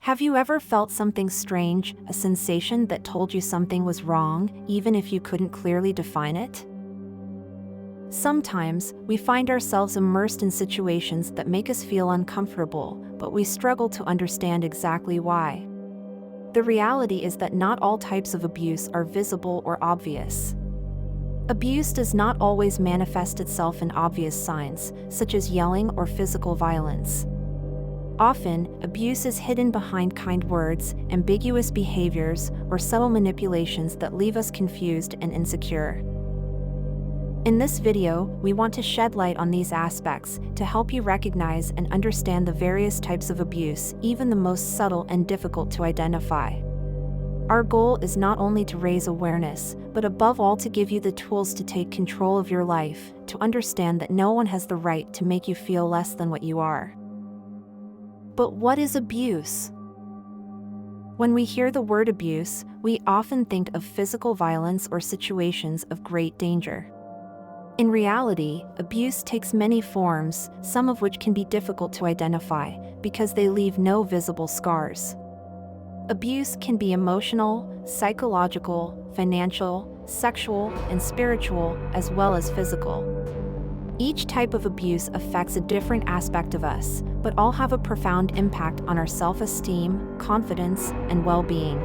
Have you ever felt something strange, a sensation that told you something was wrong, even if you couldn't clearly define it? Sometimes, we find ourselves immersed in situations that make us feel uncomfortable, but we struggle to understand exactly why. The reality is that not all types of abuse are visible or obvious. Abuse does not always manifest itself in obvious signs, such as yelling or physical violence. Often, abuse is hidden behind kind words, ambiguous behaviors, or subtle manipulations that leave us confused and insecure. In this video, we want to shed light on these aspects to help you recognize and understand the various types of abuse, even the most subtle and difficult to identify. Our goal is not only to raise awareness, but above all to give you the tools to take control of your life, to understand that no one has the right to make you feel less than what you are. But what is abuse? When we hear the word abuse, we often think of physical violence or situations of great danger. In reality, abuse takes many forms, some of which can be difficult to identify, because they leave no visible scars. Abuse can be emotional, psychological, financial, sexual, and spiritual, as well as physical. Each type of abuse affects a different aspect of us, but all have a profound impact on our self-esteem, confidence, and well-being.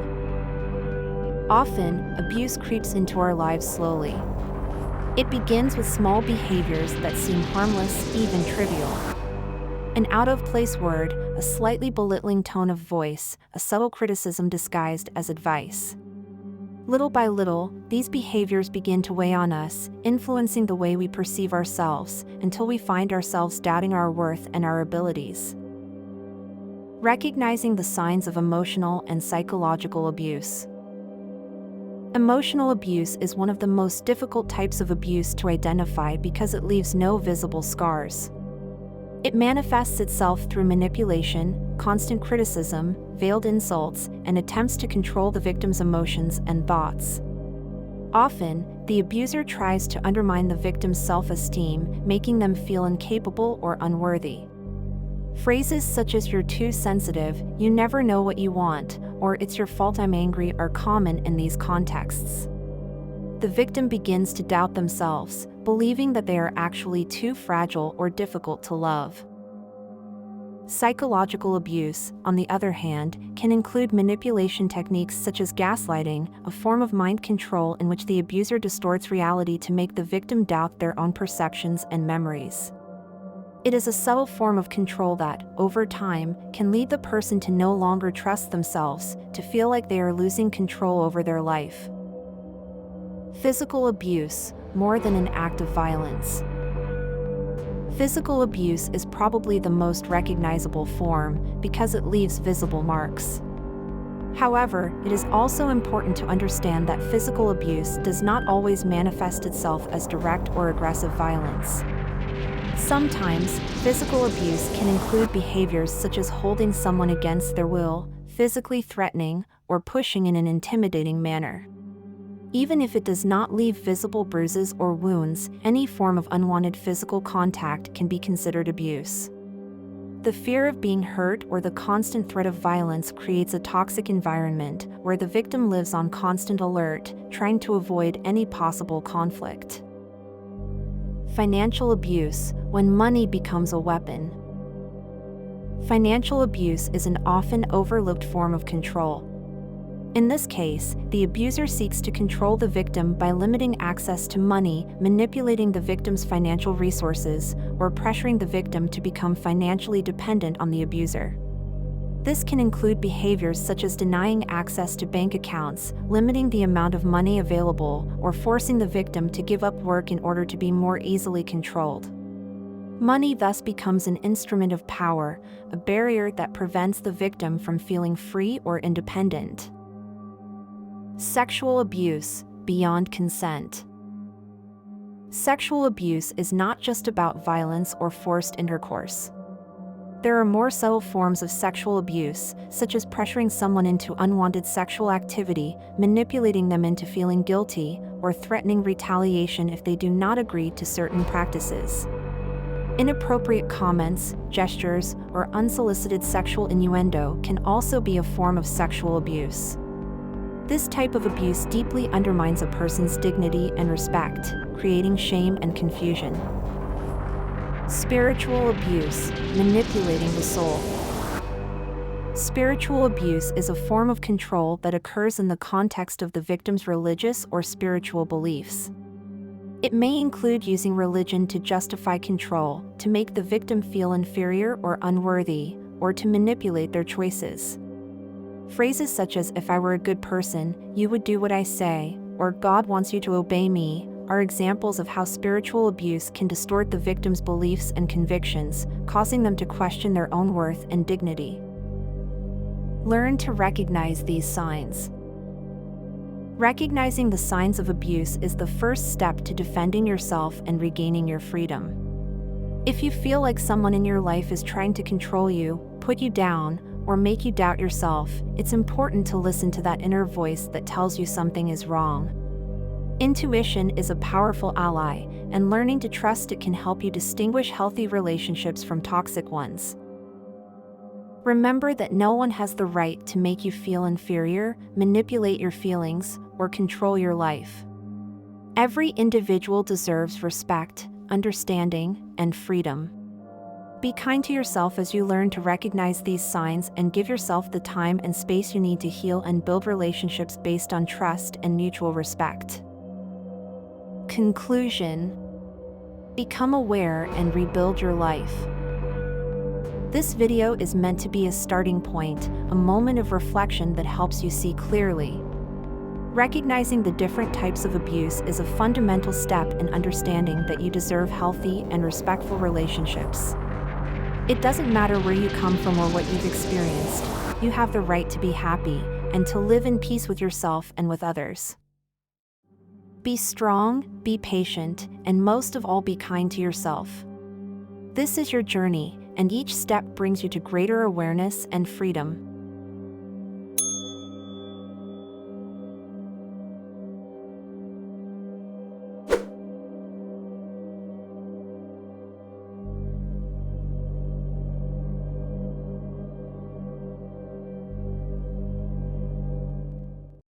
Often, abuse creeps into our lives slowly. It begins with small behaviors that seem harmless, even trivial. An out-of-place word, a slightly belittling tone of voice, a subtle criticism disguised as advice. Little by little, these behaviors begin to weigh on us, influencing the way we perceive ourselves, until we find ourselves doubting our worth and our abilities. Recognizing the signs of emotional and psychological abuse. Emotional abuse is one of the most difficult types of abuse to identify because it leaves no visible scars. It manifests itself through manipulation, constant criticism, veiled insults, and attempts to control the victim's emotions and thoughts. Often, the abuser tries to undermine the victim's self-esteem, making them feel incapable or unworthy. Phrases such as "you're too sensitive," "you never know what you want," or "it's your fault I'm angry" are common in these contexts. The victim begins to doubt themselves, believing that they are actually too fragile or difficult to love. Psychological abuse, on the other hand, can include manipulation techniques such as gaslighting, a form of mind control in which the abuser distorts reality to make the victim doubt their own perceptions and memories. It is a subtle form of control that, over time, can lead the person to no longer trust themselves, to feel like they are losing control over their life. Physical abuse, more than an act of violence. Physical abuse is probably the most recognizable form because it leaves visible marks. However, it is also important to understand that physical abuse does not always manifest itself as direct or aggressive violence. Sometimes, physical abuse can include behaviors such as holding someone against their will, physically threatening, or pushing in an intimidating manner. Even if it does not leave visible bruises or wounds, any form of unwanted physical contact can be considered abuse. The fear of being hurt or the constant threat of violence creates a toxic environment where the victim lives on constant alert, trying to avoid any possible conflict. Financial abuse, when money becomes a weapon. Financial abuse is an often overlooked form of control. In this case, the abuser seeks to control the victim by limiting access to money, manipulating the victim's financial resources, or pressuring the victim to become financially dependent on the abuser. This can include behaviors such as denying access to bank accounts, limiting the amount of money available, or forcing the victim to give up work in order to be more easily controlled. Money thus becomes an instrument of power, a barrier that prevents the victim from feeling free or independent. Sexual abuse, beyond consent. Sexual abuse is not just about violence or forced intercourse. There are more subtle forms of sexual abuse, such as pressuring someone into unwanted sexual activity, manipulating them into feeling guilty, or threatening retaliation if they do not agree to certain practices. Inappropriate comments, gestures, or unsolicited sexual innuendo can also be a form of sexual abuse. This type of abuse deeply undermines a person's dignity and respect, creating shame and confusion. Spiritual abuse, manipulating the soul. Spiritual abuse is a form of control that occurs in the context of the victim's religious or spiritual beliefs. It may include using religion to justify control, to make the victim feel inferior or unworthy, or to manipulate their choices. Phrases such as, "If I were a good person, you would do what I say," or "God wants you to obey me," are examples of how spiritual abuse can distort the victim's beliefs and convictions, causing them to question their own worth and dignity. Learn to recognize these signs. Recognizing the signs of abuse is the first step to defending yourself and regaining your freedom. If you feel like someone in your life is trying to control you, put you down, or make you doubt yourself, it's important to listen to that inner voice that tells you something is wrong. Intuition is a powerful ally, and learning to trust it can help you distinguish healthy relationships from toxic ones. Remember that no one has the right to make you feel inferior, manipulate your feelings, or control your life. Every individual deserves respect, understanding, and freedom. Be kind to yourself as you learn to recognize these signs and give yourself the time and space you need to heal and build relationships based on trust and mutual respect. Conclusion: become aware and rebuild your life. This video is meant to be a starting point, a moment of reflection that helps you see clearly. Recognizing the different types of abuse is a fundamental step in understanding that you deserve healthy and respectful relationships. It doesn't matter where you come from or what you've experienced, you have the right to be happy and to live in peace with yourself and with others. Be strong, be patient, and most of all, be kind to yourself. This is your journey, and each step brings you to greater awareness and freedom.